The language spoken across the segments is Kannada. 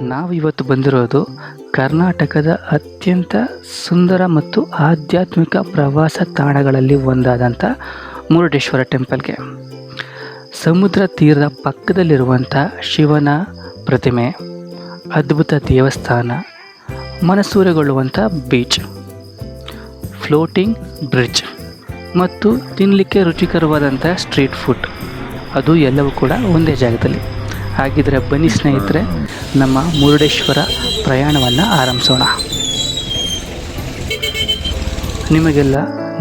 ನಾವಿವತ್ತು ಬಂದಿರೋದು ಕರ್ನಾಟಕದ ಅತ್ಯಂತ ಸುಂದರ ಮತ್ತು ಆಧ್ಯಾತ್ಮಿಕ ಪ್ರವಾಸ ತಾಣಗಳಲ್ಲಿ ಒಂದಾದಂಥ ಮುರುಡೇಶ್ವರ ಟೆಂಪಲ್ಗೆ. ಸಮುದ್ರ ತೀರದ ಪಕ್ಕದಲ್ಲಿರುವಂಥ ಶಿವನ ಪ್ರತಿಮೆ, ಅದ್ಭುತ ದೇವಸ್ಥಾನ, ಮನಸೂರೆಗೊಳ್ಳುವಂಥ ಬೀಚ್, ಫ್ಲೋಟಿಂಗ್ ಬ್ರಿಡ್ಜ್ ಮತ್ತು ತಿನ್ನಲಿಕ್ಕೆ ರುಚಿಕರವಾದಂಥ ಸ್ಟ್ರೀಟ್ ಫುಡ್, ಅದು ಎಲ್ಲವೂ ಕೂಡ ಒಂದೇ ಜಾಗದಲ್ಲಿ. ಹಾಗಿದ್ರೆ ಬನ್ನಿ ಸ್ನೇಹಿತರೆ, ನಮ್ಮ ಮುರುಡೇಶ್ವರ ಪ್ರಯಾಣವನ್ನು ಆರಂಭಿಸೋಣ. ನಿಮಗೆಲ್ಲ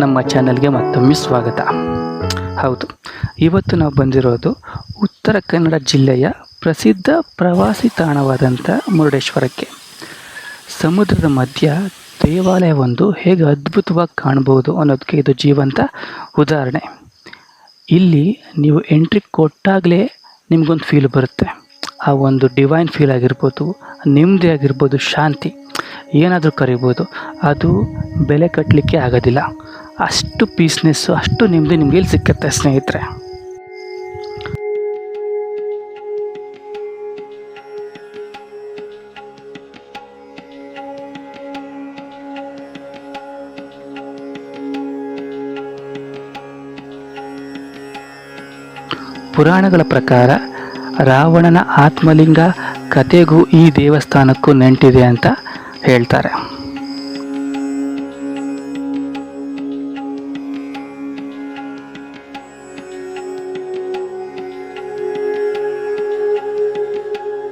ನಮ್ಮ ಚಾನಲ್ಗೆ ಮತ್ತೊಮ್ಮೆ ಸ್ವಾಗತ. ಹೌದು, ಇವತ್ತು ನಾವು ಬಂದಿರೋದು ಉತ್ತರ ಕನ್ನಡ ಜಿಲ್ಲೆಯ ಪ್ರಸಿದ್ಧ ಪ್ರವಾಸಿ ತಾಣವಾದಂಥ ಮುರುಡೇಶ್ವರಕ್ಕೆ. ಸಮುದ್ರದ ಮಧ್ಯ ದೇವಾಲಯವೊಂದು ಹೇಗೆ ಅದ್ಭುತವಾಗಿ ಕಾಣ್ಬೋದು ಅನ್ನೋದಕ್ಕೆ ಇದು ಜೀವಂತ ಉದಾಹರಣೆ. ಇಲ್ಲಿ ನೀವು ಎಂಟ್ರಿ ಕೊಟ್ಟಾಗಲೇ ನಿಮಗೊಂದು ಫೀಲ್ ಬರುತ್ತೆ. ಆ ಒಂದು ಡಿವೈನ್ ಫೀಲ್ ಆಗಿರ್ಬೋದು, ನೆಮ್ಮದಿ ಆಗಿರ್ಬೋದು, ಶಾಂತಿ, ಏನಾದರೂ ಕರಿಬೋದು, ಅದು ಬೆಲೆ ಕಟ್ಟಲಿಕ್ಕೆ ಆಗೋದಿಲ್ಲ. ಅಷ್ಟು ಪೀಸ್ನೆಸ್ಸು, ಅಷ್ಟು ನೆಮ್ಮದಿ ನಿಮಗೆ ಇಲ್ಲಿ ಸಿಕ್ಕತ್ತೆ ಸ್ನೇಹಿತರೆ. ಪುರಾಣಗಳ ಪ್ರಕಾರ ರಾವಣನ ಆತ್ಮಲಿಂಗ ಕಥೆಗೂ ಈ ದೇವಸ್ಥಾನಕ್ಕೂ ನೆಂಟಿದೆ ಅಂತ ಹೇಳ್ತಾರೆ.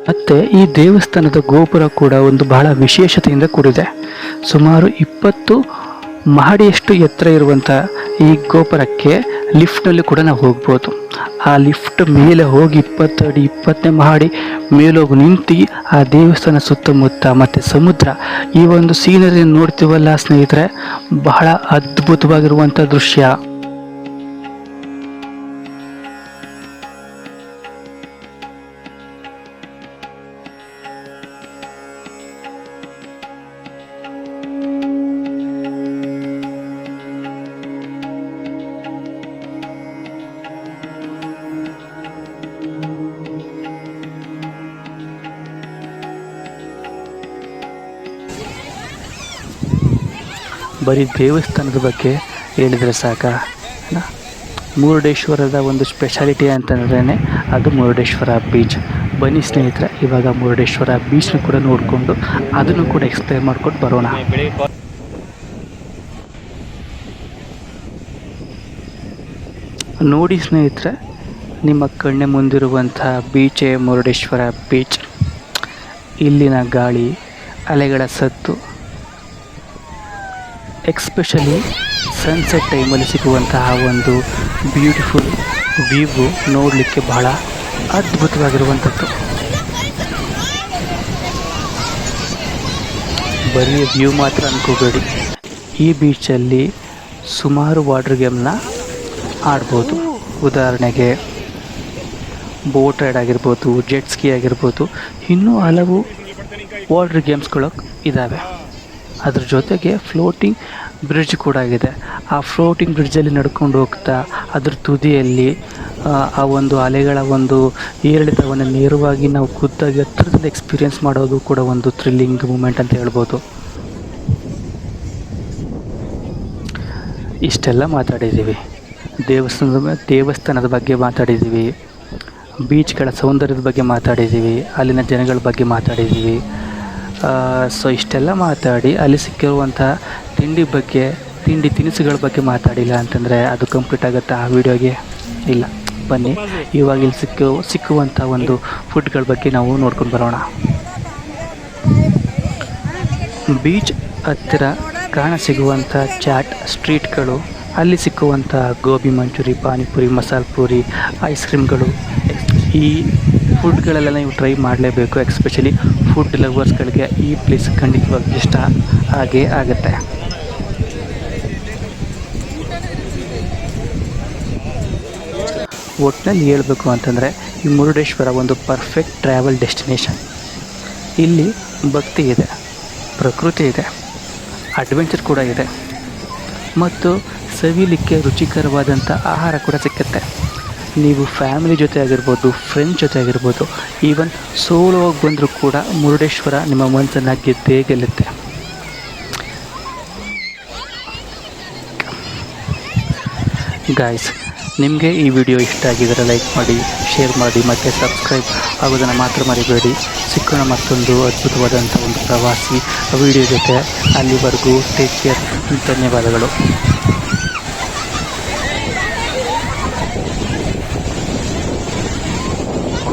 ಮತ್ತೆ ಈ ದೇವಸ್ಥಾನದ ಗೋಪುರ ಕೂಡ ಒಂದು ಬಹಳ ವಿಶೇಷತೆಯಿಂದ ಕೂಡಿದೆ. ಸುಮಾರು 20 ಮಹಡಿಯಷ್ಟು ಎತ್ತರ ಇರುವಂಥ ಈ ಗೋಪುರಕ್ಕೆ ಲಿಫ್ಟ್ನಲ್ಲಿ ಕೂಡ ನಾವು ಹೋಗ್ಬೋದು. ಆ ಲಿಫ್ಟ್ ಮೇಲೆ ಹೋಗಿ 20 ಅಡಿ 20ನೇ ಮಹಡಿ ಮೇಲೋಗಿ ನಿಂತು ಆ ದೇವಸ್ಥಾನ ಸುತ್ತಮುತ್ತ ಮತ್ತು ಸಮುದ್ರ, ಈ ಒಂದು ಸೀನರಿ ನೋಡ್ತೀವಲ್ಲ ಸ್ನೇಹಿತರೆ, ಬಹಳ ಅದ್ಭುತವಾಗಿರುವಂಥ ದೃಶ್ಯ. ಬರೀ ದೇವಸ್ಥಾನದ ಬಗ್ಗೆ ಹೇಳಿದರೆ ಸಾಕ? ಮುರುಡೇಶ್ವರದ ಒಂದು ಸ್ಪೆಷಾಲಿಟಿ ಅಂತಂದ್ರೇ ಅದು ಮುರುಡೇಶ್ವರ ಬೀಚ್. ಬನ್ನಿ ಸ್ನೇಹಿತರೆ, ಇವಾಗ ಮುರುಡೇಶ್ವರ ಬೀಚ್ನ ಕೂಡ ನೋಡಿಕೊಂಡು ಅದನ್ನು ಕೂಡ ಎಕ್ಸ್ಪ್ಲೇನ್ ಮಾಡ್ಕೊಂಡು ಬರೋಣ. ನೋಡಿ ಸ್ನೇಹಿತರೆ, ನಿಮ್ಮ ಕಣ್ಣೆ ಮುಂದಿರುವಂಥ ಬೀಚೇ ಮುರುಡೇಶ್ವರ ಬೀಚ್. ಇಲ್ಲಿನ ಗಾಳಿ, ಅಲೆಗಳ ಸದ್ದು, ಎಕ್ಸ್ಪೆಷಲಿ ಸನ್ಸೆಟ್ ಟೈಮಲ್ಲಿ ಸಿಗುವಂತಹ ಒಂದು ಬ್ಯೂಟಿಫುಲ್ ವ್ಯೂ ನೋಡಲಿಕ್ಕೆ ಬಹಳ ಅದ್ಭುತವಾಗಿರುವಂಥದ್ದು. ಬರೀ ವ್ಯೂ ಮಾತ್ರ ಅನ್ಕೋಬೇಡಿ, ಈ ಬೀಚಲ್ಲಿ ಸುಮಾರು ವಾಟರ್ ಗೇಮ್ನ ಆಡ್ಬೋದು. ಉದಾಹರಣೆಗೆ ಬೋಟ್ ರೈಡ್ ಆಗಿರ್ಬೋದು, ಜೆಟ್ ಸ್ಕೀ ಆಗಿರ್ಬೋದು, ಇನ್ನೂ ಹಲವು ವಾಟರ್ ಗೇಮ್ಸ್ಗಳು ಇದ್ದಾವೆ. ಅದ್ರ ಜೊತೆಗೆ ಫ್ಲೋಟಿಂಗ್ ಬ್ರಿಡ್ಜ್ ಕೂಡ ಇದೆ. ಆ ಫ್ಲೋಟಿಂಗ್ ಬ್ರಿಡ್ಜಲ್ಲಿ ನಡ್ಕೊಂಡು ಹೋಗ್ತಾ ಅದ್ರ ತುದಿಯಲ್ಲಿ ಆ ಒಂದು ಅಲೆಗಳ ಒಂದು ಏರಿಳಿತವನ್ನು ನೇರವಾಗಿ ನಾವು ಖುದ್ದಾಗಿ ಹತ್ತಿರದಿಂದ ಎಕ್ಸ್ಪೀರಿಯೆನ್ಸ್ ಮಾಡೋದು ಕೂಡ ಒಂದು ಥ್ರಿಲ್ಲಿಂಗ್ ಮೂಮೆಂಟ್ ಅಂತ ಹೇಳ್ಬೋದು. ಇಷ್ಟೆಲ್ಲ ಮಾತಾಡಿದ್ದೀವಿ. ದೇವಸ್ಥಾನದ ಬಗ್ಗೆ ಮಾತಾಡಿದ್ದೀವಿ, ಬೀಚ್ಗಳ ಸೌಂದರ್ಯದ ಬಗ್ಗೆ ಮಾತಾಡಿದ್ದೀವಿ, ಅಲ್ಲಿನ ಜನಗಳ ಬಗ್ಗೆ ಮಾತಾಡಿದ್ದೀವಿ. ಸೊ ಇಷ್ಟೆಲ್ಲ ಮಾತಾಡಿ ಅಲ್ಲಿ ಸಿಕ್ಕಿರುವಂಥ ತಿಂಡಿ ತಿನಿಸುಗಳ ಬಗ್ಗೆ ಮಾತಾಡಿಲ್ಲ ಅಂತಂದರೆ ಅದು ಕಂಪ್ಲೀಟ್ ಆಗುತ್ತೆ ಆ ವಿಡಿಯೋಗೆ? ಇಲ್ಲ. ಬನ್ನಿ, ಇವಾಗ ಇಲ್ಲಿ ಸಿಕ್ಕುವಂಥ ಒಂದು ಫುಡ್ಗಳ ಬಗ್ಗೆ ನಾವು ನೋಡ್ಕೊಂಡು ಬರೋಣ. ಬೀಚ್ ಹತ್ತಿರ ಕಾಣಸಿಗುವಂಥ ಚಾಟ್ ಸ್ಟ್ರೀಟ್ಗಳು, ಅಲ್ಲಿ ಸಿಕ್ಕುವಂಥ ಗೋಬಿ ಮಂಚೂರಿ, ಪಾನಿಪುರಿ, ಮಸಾಲೆ ಪೂರಿ, ಐಸ್ ಕ್ರೀಮ್ಗಳು, ಈ ಫುಡ್ಗಳೆಲ್ಲ ನೀವು ಟ್ರೈ ಮಾಡಲೇಬೇಕು. ಎಕ್ಸ್ಪೆಷಲಿ ಫುಡ್ ಲವರ್ಸ್ಗಳಿಗೆ ಈ ಪ್ಲೇಸ್ ಖಂಡಿತವಾಗಿ ಇಷ್ಟ ಆಗೇ ಆಗುತ್ತೆ. ಒಟ್ಟಿನಲ್ಲಿ ಹೇಳಬೇಕು ಅಂತಂದರೆ ಈ ಮುರುಡೇಶ್ವರ ಒಂದು ಪರ್ಫೆಕ್ಟ್ ಟ್ರಾವೆಲ್ ಡೆಸ್ಟಿನೇಷನ್. ಇಲ್ಲಿ ಭಕ್ತಿ ಇದೆ, ಪ್ರಕೃತಿ ಇದೆ, ಅಡ್ವೆಂಚರ್ ಕೂಡ ಇದೆ ಮತ್ತು ಸವಿಲಿಕ್ಕೆ ರುಚಿಕರವಾದಂಥ ಆಹಾರ ಕೂಡ ಸಿಕ್ಕುತ್ತೆ. ನೀವು ಫ್ಯಾಮಿಲಿ ಜೊತೆ ಆಗಿರ್ಬೋದು, ಫ್ರೆಂಡ್ಸ್ ಜೊತೆ ಆಗಿರ್ಬೋದು, ಈವನ್ ಸೋಲೋ ಆಗಿ ಬಂದರೂ ಕೂಡ ಮುರುಡೇಶ್ವರ ನಿಮ್ಮ ಮನಸ್ಸನ್ನು ಗೆದ್ದೇ ಗೆಲ್ಲುತ್ತೆ. ಗಾಯ್ಸ್, ನಿಮಗೆ ಈ ವಿಡಿಯೋ ಇಷ್ಟ ಆಗಿದ್ದರೆ ಲೈಕ್ ಮಾಡಿ, ಶೇರ್ ಮಾಡಿ ಮತ್ತು ಸಬ್ಸ್ಕ್ರೈಬ್ ಆಗೋದನ್ನು ಮಾತ್ರ ಮರಿಬೇಡಿ. ಸಿಕ್ಕೋಣ ಮತ್ತೊಂದು ಅದ್ಭುತವಾದಂಥ ಒಂದು ಪ್ರವಾಸಿ ವಿಡಿಯೋ ಜೊತೆ. ಅಲ್ಲಿವರೆಗೂ ಟೇಕ್ ಕೇರ್. ಧನ್ಯವಾದಗಳು.